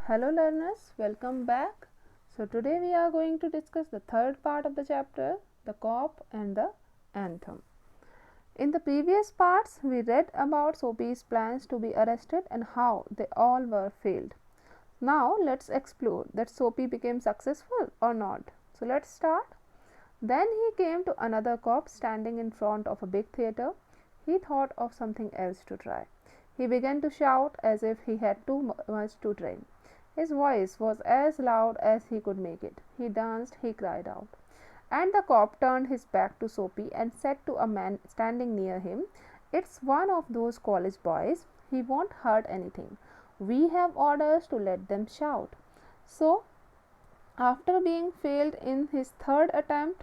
Hello learners, welcome back. So today we are going to discuss the third part of the chapter, the cop and the anthem. In the previous parts we read about Soapy's plans to be arrested and how they all were failed. Now let's explore that Soapy became successful or not. So let's start. Then he came to another cop standing in front of a big theatre. He thought of something else to try. He began to shout as if he had too much to drink. His voice was as loud as he could make it. He danced, he cried out. And the cop turned his back to Soapy and said to a man standing near him, "It's one of those college boys. He won't hurt anything. We have orders to let them shout." So, after being failed in his third attempt,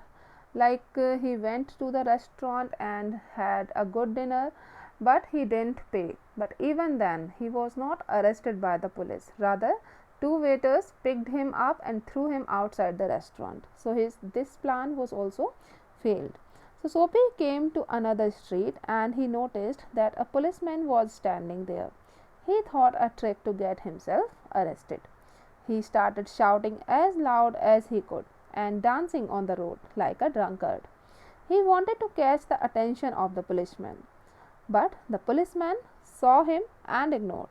he went to the restaurant and had a good dinner, but he didn't pay. But even then, he was not arrested by the police. Rather, two waiters picked him up and threw him outside the restaurant. So this plan was also failed. So Soapy came to another street and he noticed that a policeman was standing there. He thought a trick to get himself arrested. He started shouting as loud as he could and dancing on the road like a drunkard. He wanted to catch the attention of the policeman, but the policeman saw him and ignored.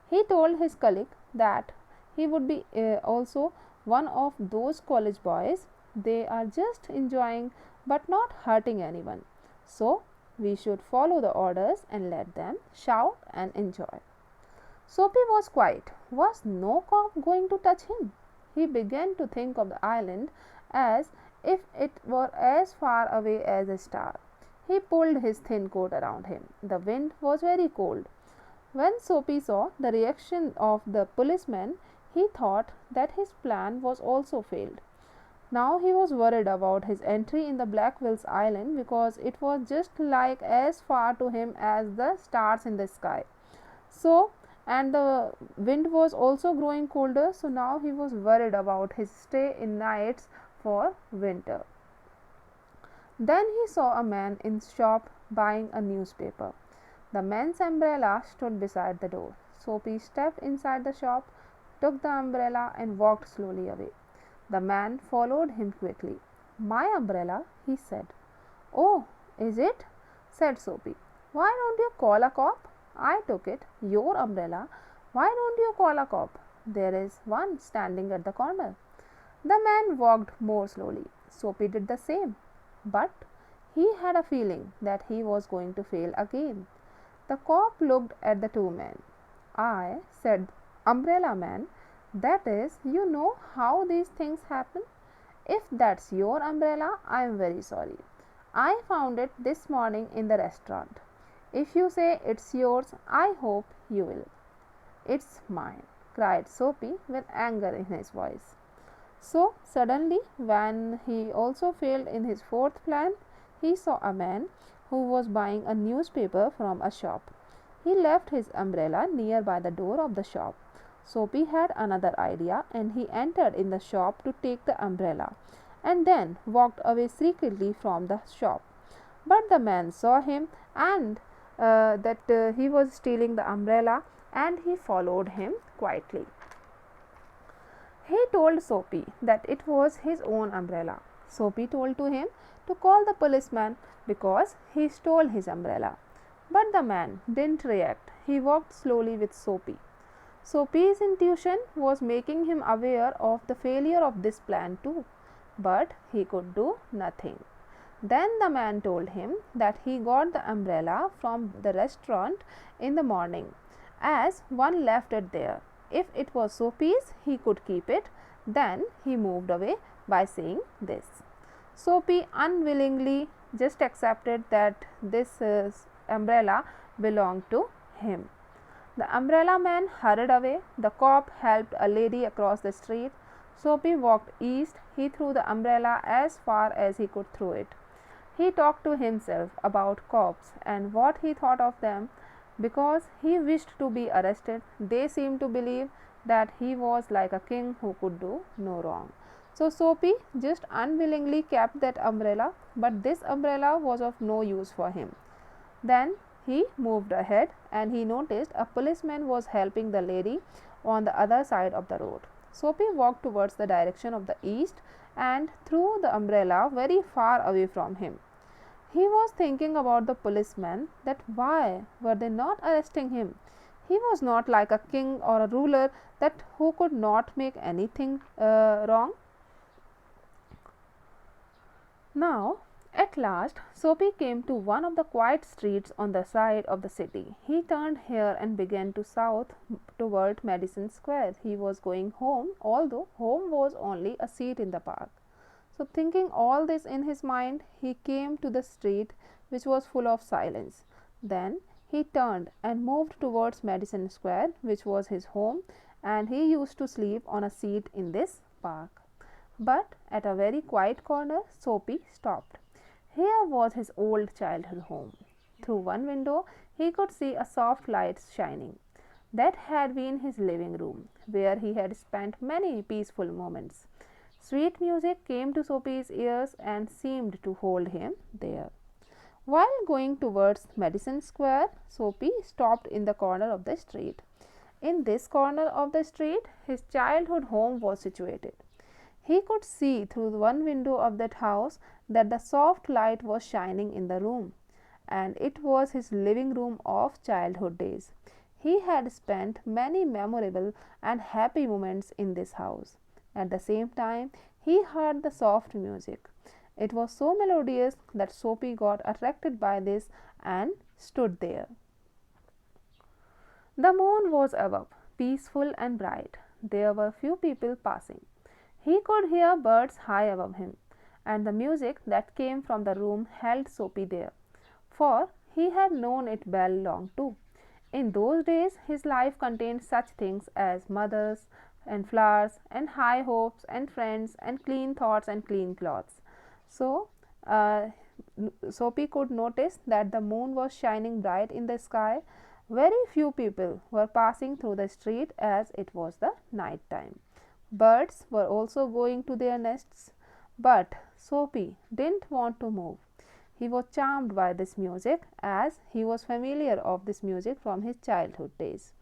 He told his colleague that he would be also one of those college boys. They are just enjoying but not hurting anyone. So we should follow the orders and let them shout and enjoy. Soapy was quiet. Was no cop going to touch him? He began to think of the island as if it were as far away as a star. He pulled his thin coat around him. The wind was very cold. When Soapy saw the reaction of the policeman, he thought that his plan was also failed. Now he was worried about his entry in the Blackwell's island because it was just like as far to him as the stars in the sky. So, and the wind was also growing colder, so now he was worried about his stay in nights for winter. Then he saw a man in shop buying a newspaper. The man's umbrella stood beside the door. Soapy stepped inside the shop, took the umbrella and walked slowly away. The man followed him quickly. "My umbrella," he said. "Oh, is it?" said Soapy. "Why don't you call a cop?" "I took it. Your umbrella. Why don't you call a cop? There is one standing at the corner." The man walked more slowly. Soapy did the same. But he had a feeling that he was going to fail again. The cop looked at the two men. "I," said Umbrella Man, "that is, you know how these things happen. If that's your umbrella, I am very sorry. I found it this morning in the restaurant. If you say it's yours, I hope you will." "It's mine," cried Soapy with anger in his voice. So suddenly, when he also failed in his fourth plan, he saw a man who was buying a newspaper from a shop. He left his umbrella near by the door of the shop. Soapy had another idea and he entered in the shop to take the umbrella and then walked away secretly from the shop. But the man saw him and that he was stealing the umbrella and he followed him quietly. He told Soapy that it was his own umbrella. Soapy told to him to call the policeman because he stole his umbrella. But the man didn't react. He walked slowly with Soapy. Soapy's intuition was making him aware of the failure of this plan too, but he could do nothing. Then the man told him that he got the umbrella from the restaurant in the morning, as one left it there. If it was Soapy's, he could keep it. Then he moved away by saying this. Soapy unwillingly just accepted that this umbrella belonged to him. The umbrella man hurried away. The cop helped a lady across the street. Soapy walked east. He threw the umbrella as far as he could throw it. He talked to himself about cops and what he thought of them. Because he wished to be arrested, they seemed to believe that he was like a king who could do no wrong. So Soapy just unwillingly kept that umbrella, but this umbrella was of no use for him. Then he moved ahead and he noticed a policeman was helping the lady on the other side of the road. Soapy walked towards the direction of the east and threw the umbrella very far away from him. He was thinking about the policemen, that why were they not arresting him? He was not like a king or a ruler that who could not make anything wrong. Now, at last, Soapy came to one of the quiet streets on the side of the city. He turned here and began to south toward Madison Square. He was going home, although home was only a seat in the park. So, thinking all this in his mind, he came to the street which was full of silence. Then he turned and moved towards Madison Square, which was his home, and he used to sleep on a seat in this park. But at a very quiet corner, Soapy stopped. Here was his old childhood home. Through one window, he could see a soft light shining. That had been his living room, where he had spent many peaceful moments. Sweet music came to Soapy's ears and seemed to hold him there. While going towards Madison Square, Soapy stopped in the corner of the street. In this corner of the street, his childhood home was situated. He could see through one window of that house that the soft light was shining in the room, and it was his living room of childhood days. He had spent many memorable and happy moments in this house. At the same time, he heard the soft music. It was so melodious that Soapy got attracted by this and stood there. The moon was above, peaceful and bright. There were few people passing. He could hear birds high above him, and the music that came from the room held Soapy there, for he had known it well long too. In those days, his life contained such things as mothers and flowers and high hopes and friends and clean thoughts and clean clothes. So, Soapy could notice that the moon was shining bright in the sky. Very few people were passing through the street as it was the night time. Birds were also going to their nests, but Soapy didn't want to move. He was charmed by this music, as he was familiar of this music from his childhood days.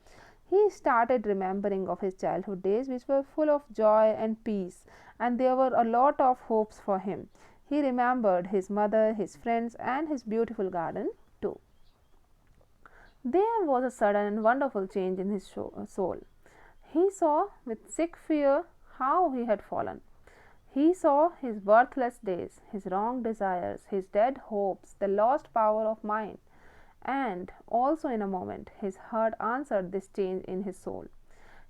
He started remembering of his childhood days, which were full of joy and peace, and there were a lot of hopes for him. He remembered his mother, his friends, and his beautiful garden too. There was a sudden and wonderful change in his soul. He saw with sick fear how he had fallen. He saw his worthless days, his wrong desires, his dead hopes, the lost power of mind. And also in a moment his heart answered this change in his soul.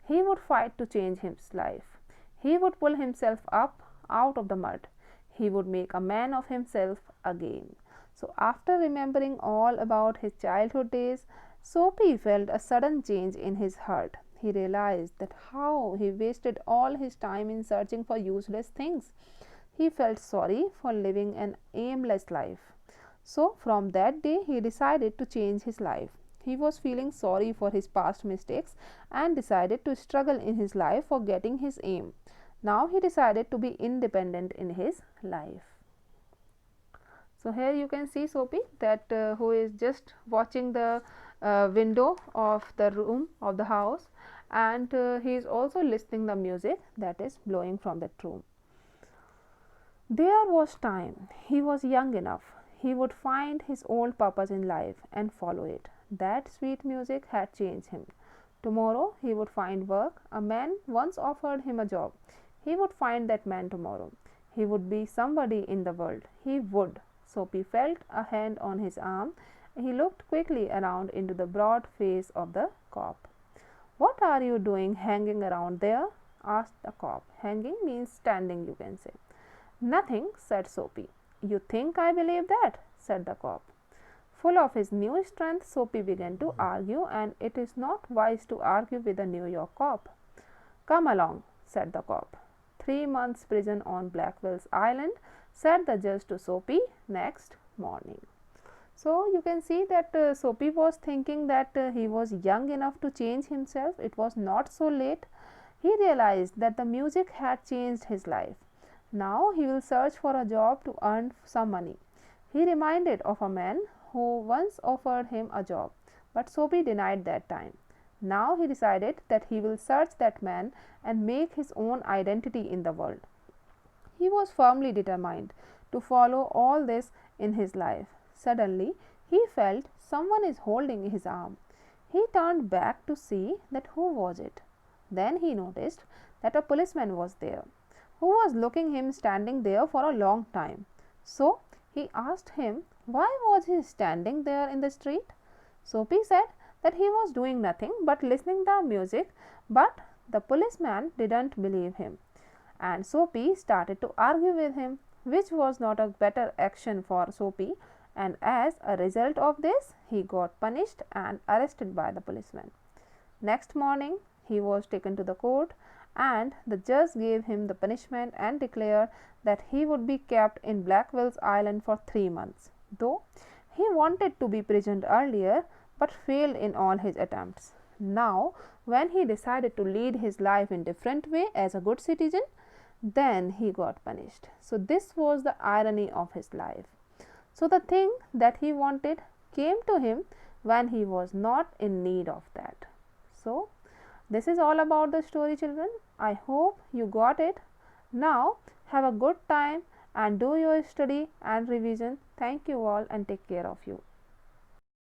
He would fight to change his life. He would pull himself up out of the mud. He would make a man of himself again. So after remembering all about his childhood days, Soapy felt a sudden change in his heart. He realized that how he wasted all his time in searching for useless things. He felt sorry for living an aimless life. So from that day he decided to change his life. He was feeling sorry for his past mistakes and decided to struggle in his life for getting his aim. Now he decided to be independent in his life. So here you can see Soapy that who is just watching the window of the room of the house, and he is also listening the music that is blowing from that room. There was time. He was young enough. He would find his old purpose in life and follow it. That sweet music had changed him. Tomorrow he would find work. A man once offered him a job. He would find that man tomorrow. He would be somebody in the world. He would. Soapy felt a hand on his arm. He looked quickly around into the broad face of the cop. "What are you doing hanging around there?" asked the cop. Hanging means standing, you can say. "Nothing," said Soapy. "You think I believe that?" said the cop. Full of his new strength, Soapy began to argue, and it is not wise to argue with a New York cop. "Come along," said the cop. 3 months' prison on Blackwell's Island, said the judge to Soapy next morning. So you can see that Soapy was thinking that he was young enough to change himself. It was not so late. He realized that the music had changed his life. Now he will search for a job to earn some money. He reminded of a man who once offered him a job, but Soapy denied that time. Now he decided that he will search that man and make his own identity in the world. He was firmly determined to follow all this in his life. Suddenly, he felt someone is holding his arm. He turned back to see that who was it. Then he noticed that a policeman was there, who was looking him standing there for a long time. So he asked him why was he standing there in the street. Soapy said that he was doing nothing but listening to music, but the policeman didn't believe him, and Soapy started to argue with him, which was not a better action for Soapy, and as a result of this he got punished and arrested by the policeman. Next morning he was taken to the court, and the judge gave him the punishment and declared that he would be kept in Blackwell's Island for 3 months, though he wanted to be imprisoned earlier but failed in all his attempts. Now, when he decided to lead his life in different way as a good citizen, then he got punished. So this was the irony of his life. So the thing that he wanted came to him when he was not in need of that. So this is all about the story, children. I hope you got it. Now have a good time and do your study and revision. Thank you all and take care of you.